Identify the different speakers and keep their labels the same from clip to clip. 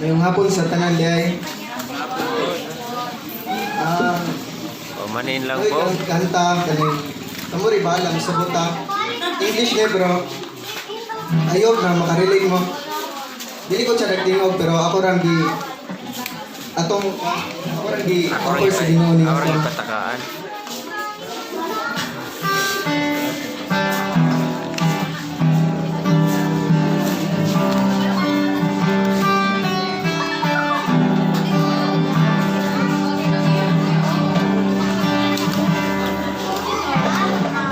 Speaker 1: Ngayong hapon sa tanan day.
Speaker 2: Manin lang
Speaker 1: Oy,
Speaker 2: po.
Speaker 1: kanta kaning kamuri balang sa buta. English na bro. Ayok na makarelate mo. Dili ko siya nagtingog pero ako rang gi offer sa Ginoo ni
Speaker 2: Ako rin patakaan.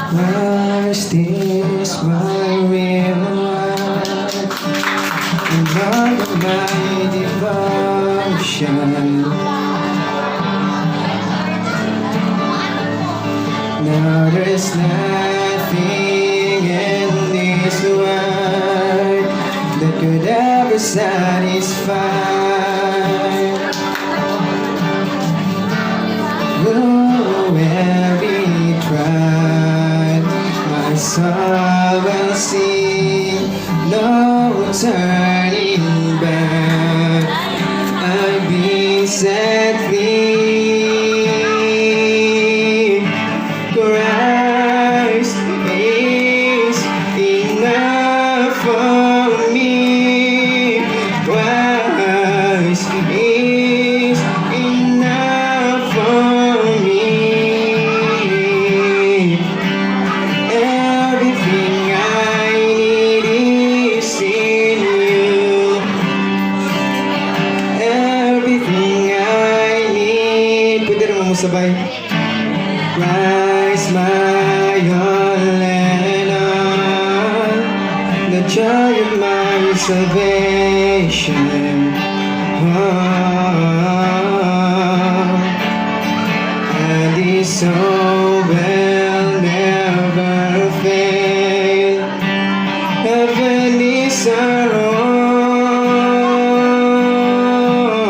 Speaker 1: Christ is my real life, and all of my devotion. Now there's nothing in this world that could ever satisfy. Oh, every trial my soul will sing, no turning back. I'll be set free. Christ is enough for me. Christ is enough for me. Everything I need is in you. Everything I need. Pwede naman mo sabay. Christ my all and all, the joy of my salvation. And His hope will never fail. Heaven is our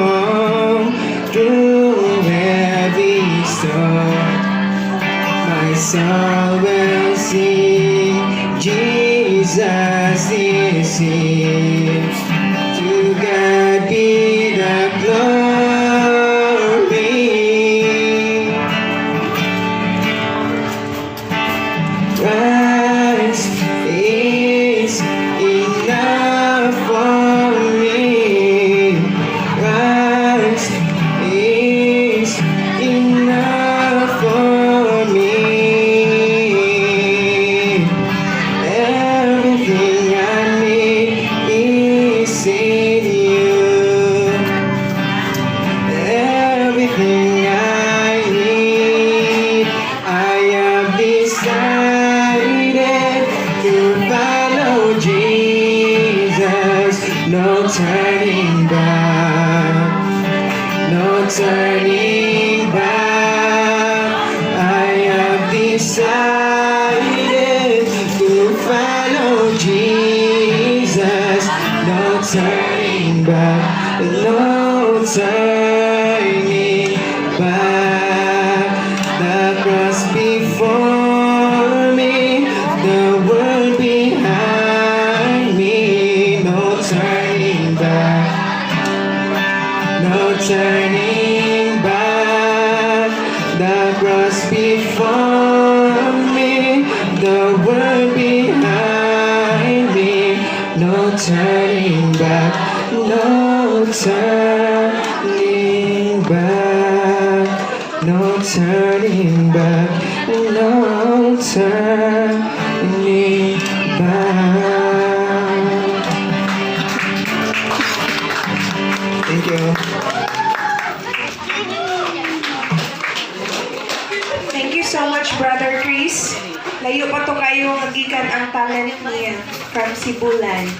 Speaker 1: home. Through every storm my soul will sing, Jesus is here. To God be the glory. Christ is enough for me. Christ is enough for me. Everything I need is in you. Everything I need, I have decided to follow Jesus. No turning back, no turning back. I have decided to follow Jesus. No turning back, no turning back. The cross before me, the world behind me. No turning back, no turning back. The cross before me, the world behind me. No turning back, no turning back, no turning back, no turning back. Thank you.
Speaker 3: Thank you so much, Brother Chris. Layo pa to kayo magikan ang talent niya from Sibulan.